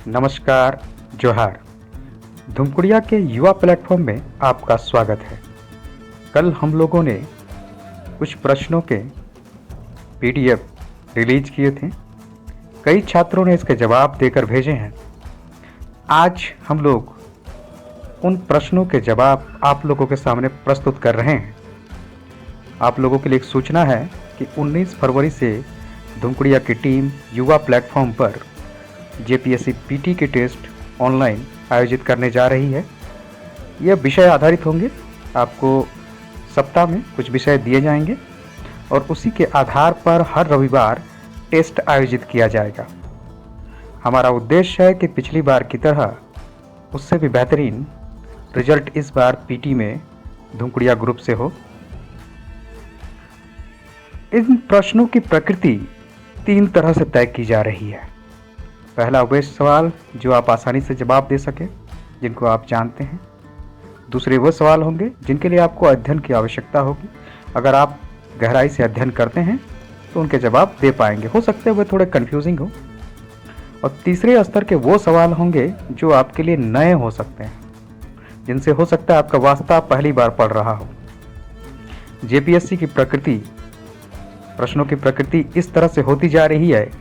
नमस्कार, जोहार। धुमकुड़िया के युवा प्लेटफॉर्म में आपका स्वागत है। कल हम लोगों ने कुछ प्रश्नों के पीडीएफ रिलीज किए थे। कई छात्रों ने इसके जवाब देकर भेजे हैं। आज हम लोग उन प्रश्नों के जवाब आप लोगों के सामने प्रस्तुत कर रहे हैं। आप लोगों के लिए एक सूचना है कि 19 फरवरी से धुमकुड़िया की टीम युवा प्लेटफॉर्म पर जेपीएससी पीटी के टेस्ट ऑनलाइन आयोजित करने जा रही है। यह विषय आधारित होंगे। आपको सप्ताह में कुछ विषय दिए जाएंगे और उसी के आधार पर हर रविवार टेस्ट आयोजित किया जाएगा। हमारा उद्देश्य है कि पिछली बार की तरह उससे भी बेहतरीन रिजल्ट इस बार पीटी में धुमकुड़िया ग्रुप से हो। इन प्रश्नों की प्रकृति 3 तरह से तय की जा रही है। पहला वे सवाल जो आप आसानी से जवाब दे सकें, जिनको आप जानते हैं। दूसरे वो सवाल होंगे जिनके लिए आपको अध्ययन की आवश्यकता होगी। अगर आप गहराई से अध्ययन करते हैं तो उनके जवाब दे पाएंगे। हो सकते हैं वे थोड़े कन्फ्यूजिंग हो। और तीसरे स्तर के वो सवाल होंगे जो आपके लिए नए हो सकते हैं, जिनसे हो सकता है आपका वास्ता पहली बार पढ़ रहा हो। जेपीएससी की प्रकृति, प्रश्नों की प्रकृति इस तरह से होती जा रही है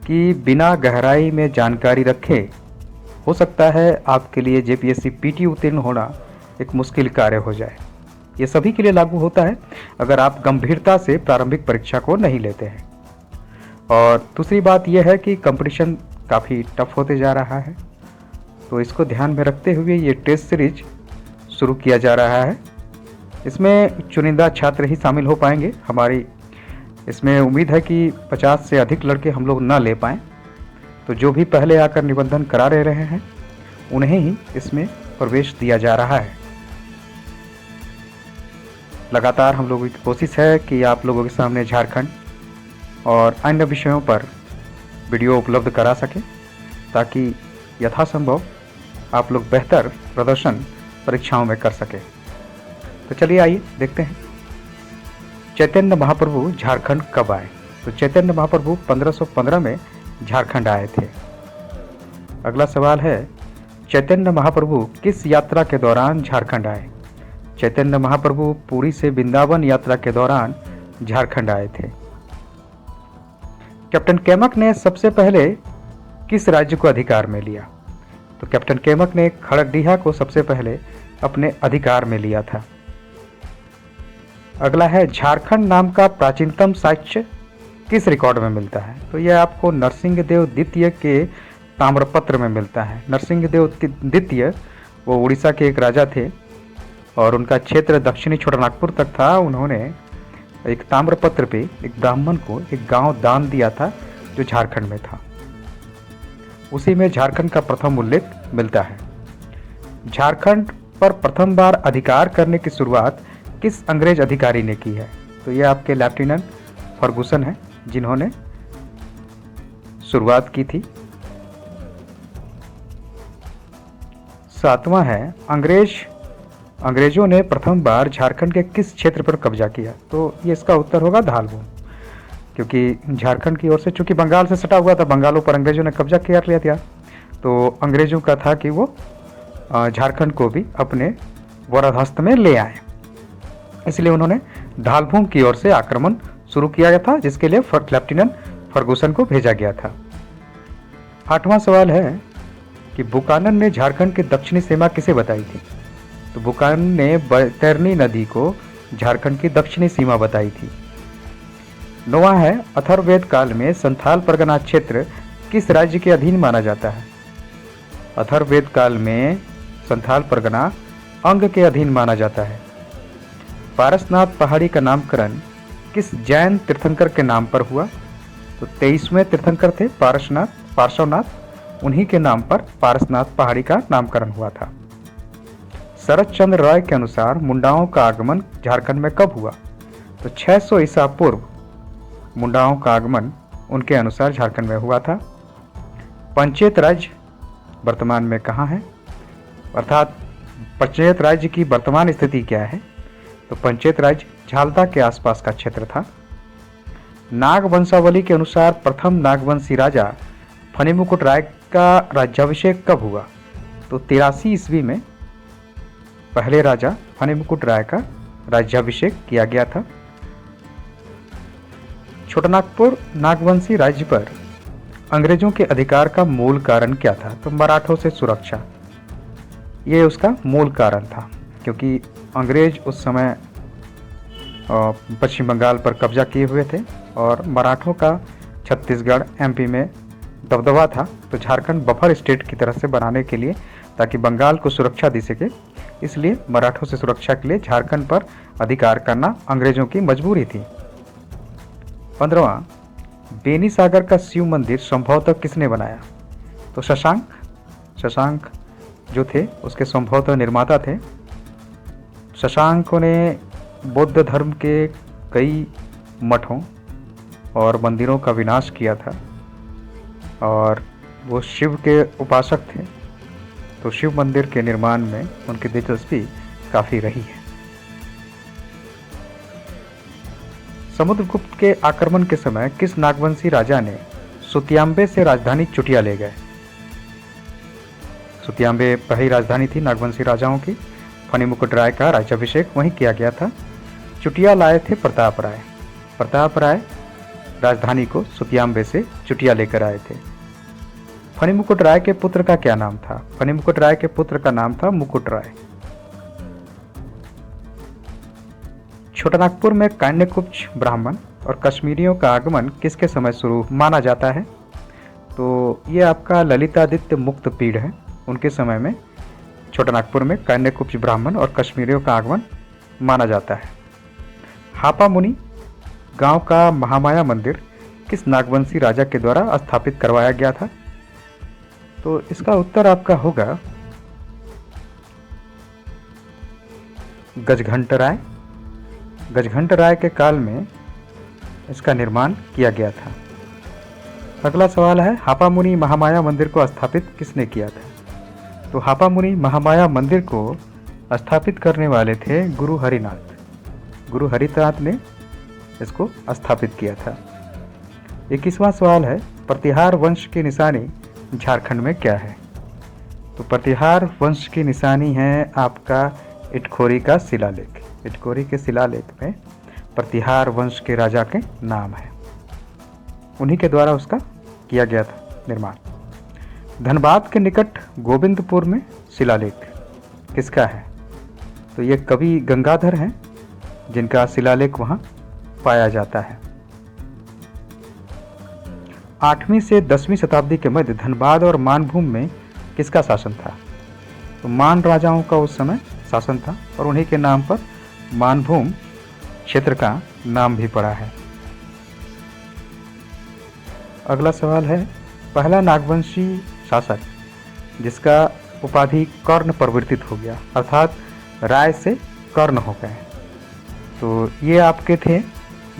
कि बिना गहराई में जानकारी रखे हो सकता है आपके लिए जेपीएससी पीटी उत्तीर्ण होना एक मुश्किल कार्य हो जाए। ये सभी के लिए लागू होता है अगर आप गंभीरता से प्रारंभिक परीक्षा को नहीं लेते हैं। और दूसरी बात यह है कि कंपटीशन काफ़ी टफ होते जा रहा है, तो इसको ध्यान में रखते हुए ये टेस्ट सीरीज शुरू किया जा रहा है। इसमें चुनिंदा छात्र ही शामिल हो पाएंगे। हमारी इसमें उम्मीद है कि 50 से अधिक लड़के हम लोग ना ले पाएँ, तो जो भी पहले आकर निबंधन करा रहे हैं उन्हें ही इसमें प्रवेश दिया जा रहा है। लगातार हम लोगों की कोशिश है कि आप लोगों के सामने झारखंड और अन्य विषयों पर वीडियो उपलब्ध करा सकें, ताकि यथासंभव आप लोग बेहतर प्रदर्शन परीक्षाओं में कर सकें। तो चलिए आइए देखते हैं चैतन्य महाप्रभु झारखंड कब आए। तो चैतन्य महाप्रभु 1515 में झारखंड आए थे। अगला सवाल है, चैतन्य महाप्रभु किस यात्रा के दौरान झारखंड आए? चैतन्य महाप्रभु पुरी से वृंदावन यात्रा के दौरान झारखंड आए थे। कैप्टन केमक ने सबसे पहले किस राज्य को अधिकार में लिया? तो कैप्टन केमक ने खड़गडीहा को सबसे पहले अपने अधिकार में लिया था। अगला है, झारखंड नाम का प्राचीनतम साक्ष्य किस रिकॉर्ड में मिलता है? तो यह आपको नरसिंहदेव द्वितीय के ताम्रपत्र में मिलता है। नरसिंहदेव द्वितीय वो उड़ीसा के एक राजा थे और उनका क्षेत्र दक्षिणी छोटानागपुर तक था। उन्होंने एक ताम्रपत्र पे एक ब्राह्मण को एक गांव दान दिया था जो झारखंड में था। उसी में झारखंड का प्रथम उल्लेख मिलता है। झारखंड पर प्रथम बार अधिकार करने की शुरुआत किस अंग्रेज अधिकारी ने की है? तो यह आपके लेफ्टिनेंट फर्गुसन है, जिन्होंने शुरुआत की थी। 7वां है, अंग्रेजों ने प्रथम बार झारखंड के किस क्षेत्र पर कब्जा किया? तो ये इसका उत्तर होगा धालभूम, क्योंकि झारखंड की ओर से चूंकि बंगाल से सटा हुआ था, बंगालों पर अंग्रेजों ने कब्जा कर लिया था, तो अंग्रेजों का था कि वो झारखंड को भी अपने वरदहस्त में ले आए। इसलिए उन्होंने धालभूम की ओर से आक्रमण शुरू किया था, जिसके लिए लेफ्टिनेंट फर्गुसन को भेजा गया था। 8वां सवाल है कि बुकानन ने झारखंड की दक्षिणी सीमा किसे बताई थी? तो बुकानन ने बैतरनी नदी को झारखंड की दक्षिणी सीमा बताई थी। 9वां है, अथर्ववेद काल में संथाल परगना क्षेत्र किस राज्य के अधीन माना जाता है? अथर्ववेद काल में संथाल परगना अंग के अधीन माना जाता है। पारसनाथ पहाड़ी का नामकरण किस जैन तीर्थंकर के नाम पर हुआ? तो 23वें तीर्थंकर थे पार्श्वनाथ, उन्हीं के नाम पर पारसनाथ पहाड़ी का नामकरण हुआ था। शरद चंद्र राय के अनुसार मुंडाओं का आगमन झारखंड में कब हुआ? तो 600 ईसा पूर्व मुंडाओं का आगमन उनके अनुसार झारखंड में हुआ था। पंचेत राज्य वर्तमान में कहाँ है? अर्थात पंचेत राज्य की वर्तमान स्थिति क्या है? तो पंचेत राज्य झालदा के आसपास का क्षेत्र था। नाग वंशावली के अनुसार प्रथम नागवंशी राजा फणिमुकुट राय इसका राज्याभिषेक कब हुआ? तो 83 ईस्वी में पहले राजा फणिमुकुट राय का राज्याभिषेक किया गया था। छोटानागपुर नागवंशी राज्य पर अंग्रेजों के अधिकार का मूल कारण क्या था? तो मराठों से सुरक्षा, ये उसका मूल कारण था, क्योंकि अंग्रेज उस समय पश्चिम बंगाल पर कब्जा किए हुए थे और मराठों का छत्तीसगढ़ एमपी में दबदबा था। तो झारखंड बफर स्टेट की तरह से बनाने के लिए, ताकि बंगाल को सुरक्षा दे सके, इसलिए मराठों से सुरक्षा के लिए झारखंड पर अधिकार करना अंग्रेजों की मजबूरी थी। 15वां, बेनी सागर का शिव मंदिर संभवतः किसने बनाया? तो शशांक जो थे उसके संभवतः निर्माता थे। शशांक ने बौद्ध धर्म के कई मठों और मंदिरों का विनाश किया था और वो शिव के उपासक थे, तो शिव मंदिर के निर्माण में उनकी दिलचस्पी काफ़ी रही है। समुद्रगुप्त के आक्रमण के समय किस नागवंशी राजा ने सुतियांबे से राजधानी चुटिया ले गए? सुतियांबे पहली राजधानी थी नागवंशी राजाओं की। फणिमुकुट राय का राज्याभिषेक वहीं किया गया था। चुटिया लाए थे प्रताप राय। प्रताप राय राजधानी को सुतियांबे से चुटिया लेकर आए थे। फणिमुकुट राय के पुत्र का क्या नाम था? फणिमुकुट राय के पुत्र का नाम था मुकुट राय। छोटानागपुर में काण्यकुब्ज ब्राह्मण और कश्मीरियों का आगमन किसके समय शुरू माना जाता है? तो ये आपका ललितादित्य मुक्त पीढ़ है, उनके समय में छोटानागपुर में काण्यकुब्ज ब्राह्मण और कश्मीरियों का आगमन माना जाता है। हापा मुनि गांव का महामाया मंदिर किस नागवंशी राजा के द्वारा स्थापित करवाया गया था? तो इसका उत्तर आपका होगा गजघंट राय। गजघंट राय के काल में इसका निर्माण किया गया था। अगला सवाल है, हापा मुनि महामाया मंदिर को स्थापित किसने किया था? तो हापा मुनि महामाया मंदिर को स्थापित करने वाले थे गुरु हरिनाथ। गुरु हरिनाथ ने इसको स्थापित किया था। 21वां सवाल है, प्रतिहार वंश की निशानी झारखंड में क्या है? तो प्रतिहार वंश की निशानी है आपका इटखोरी का शिलालेख। इटखोरी के शिलालेख में प्रतिहार वंश के राजा के नाम है, उन्हीं के द्वारा उसका किया गया था निर्माण। धनबाद के निकट गोविंदपुर में शिलालेख किसका है? तो ये कवि गंगाधर हैं जिनका शिलालेख वहाँ पाया जाता है। 8वीं से 10वीं शताब्दी के मध्य धनबाद और मानभूम में किसका शासन था? तो मान राजाओं का उस समय शासन था और उन्हीं के नाम पर मानभूम क्षेत्र का नाम भी पड़ा है। अगला सवाल है, पहला नागवंशी शासक जिसका उपाधि कर्ण परिवर्तित हो गया, अर्थात राय से कर्ण हो गए, तो ये आपके थे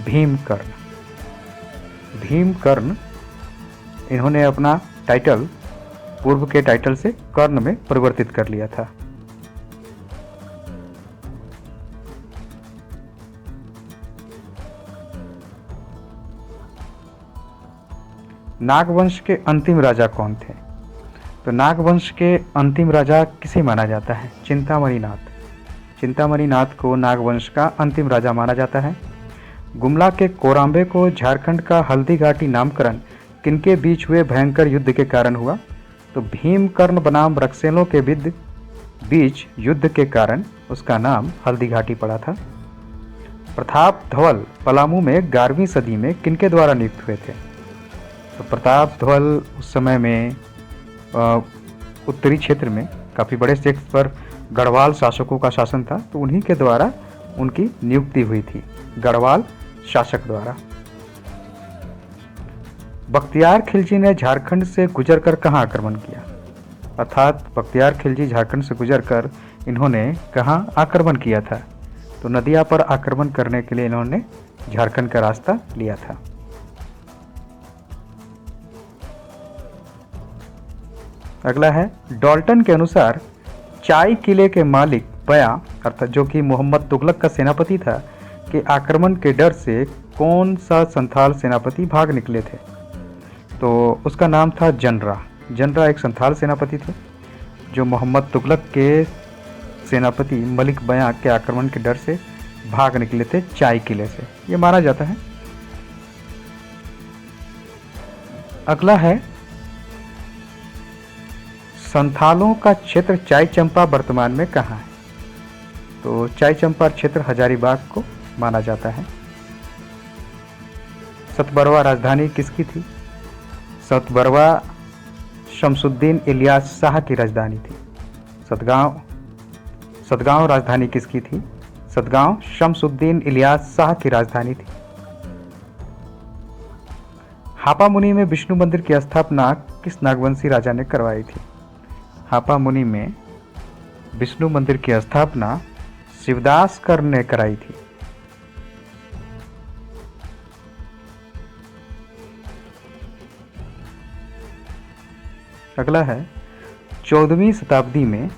भीमकर्ण। भीमकर्ण, इन्होंने अपना टाइटल पूर्व के टाइटल से कर्ण में परिवर्तित कर लिया था। नागवंश के अंतिम राजा कौन थे? तो नागवंश के अंतिम राजा किसे माना जाता है? चिंतामणि नाथ। चिंतामणि नाथ को नागवंश का अंतिम राजा माना जाता है। गुमला के कोराम्बे को झारखंड का हल्दी घाटी नामकरण किनके बीच हुए भयंकर युद्ध के कारण हुआ? तो भीमकर्ण बनाम रक्सेलों के बीच युद्ध के कारण उसका नाम हल्दी घाटी पड़ा था। प्रताप धवल पलामू में 11वीं सदी में किनके द्वारा नियुक्त हुए थे? तो प्रताप धवल उस समय में उत्तरी क्षेत्र में काफ़ी बड़े क्षेत्र पर गढ़वाल शासकों का शासन था, तो उन्हीं के द्वारा उनकी नियुक्ति हुई थी, गढ़वाल शासक द्वारा। बख्तियार खिलजी ने झारखंड से गुजरकर कहाँ आक्रमण किया? अर्थात बख्तियार खिलजी झारखंड से गुजरकर इन्होंने कहाँ आक्रमण किया था? तो नदिया पर आक्रमण करने के लिए इन्होंने झारखंड का रास्ता लिया था। अगला है, डॉल्टन के अनुसार चाय किले के मालिक बया, अर्थात जो कि मोहम्मद तुगलक का सेनापति था, के आक्रमण के डर से कौन सा संथाल सेनापति भाग निकले थे? तो उसका नाम था जनरा। जनरा एक संथाल सेनापति थे जो मोहम्मद तुगलक के सेनापति मलिक बयां के आक्रमण के डर से भाग निकले थे चाय किले से, ये माना जाता है। अगला है संथालों का क्षेत्र चाय चंपा वर्तमान में कहाँ है? तो चाय चंपा क्षेत्र हजारीबाग को माना जाता है। सतबरवा राजधानी किसकी थी? सतबरवा शमसुद्दीन इलियास शाह की राजधानी थी। सतगांव राजधानी किसकी थी? सतगांव शमसुद्दीन इलियास शाह की राजधानी थी। हापामुनि में विष्णु मंदिर की स्थापना किस नागवंशी राजा ने करवाई थी? हापामुनि में विष्णु मंदिर की स्थापना शिवदास कर ने कराई थी। अगला है 14वीं शताब्दी में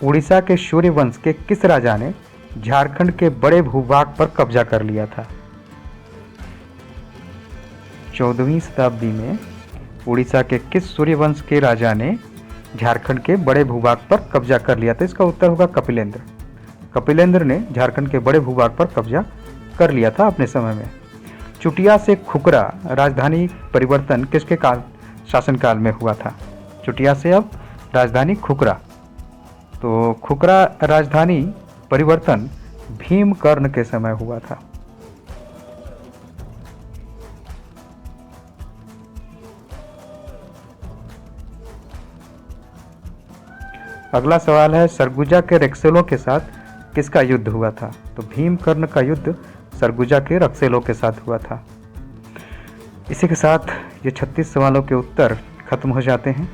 उड़ीसा के सूर्यवंश के किस राजा ने झारखंड के बड़े भूभाग पर कब्जा कर लिया था? 14वीं शताब्दी में उड़ीसा के किस सूर्यवंश के राजा ने झारखंड के बड़े भूभाग पर कब्जा कर लिया था? इसका उत्तर होगा कपिलेंद्र। कपिलेंद्र ने झारखंड के बड़े भूभाग पर कब्जा कर लिया था अपने समय में। चुटिया से खुकरा राजधानी परिवर्तन किसके शासनकाल में हुआ था? चुटिया से अब राजधानी खुकरा, तो खुकरा राजधानी परिवर्तन भीमकर्ण के समय हुआ था। अगला सवाल है सरगुजा के रक्सेलों के साथ किसका युद्ध हुआ था? तो भीमकर्ण का युद्ध सरगुजा के रक्सेलों के साथ हुआ था। इसी के साथ ये 36 सवालों के उत्तर खत्म हो जाते हैं।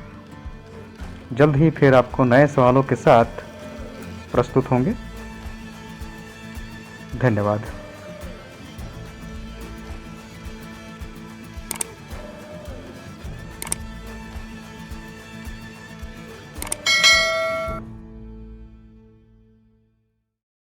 जल्द ही फिर आपको नए सवालों के साथ प्रस्तुत होंगे। धन्यवाद।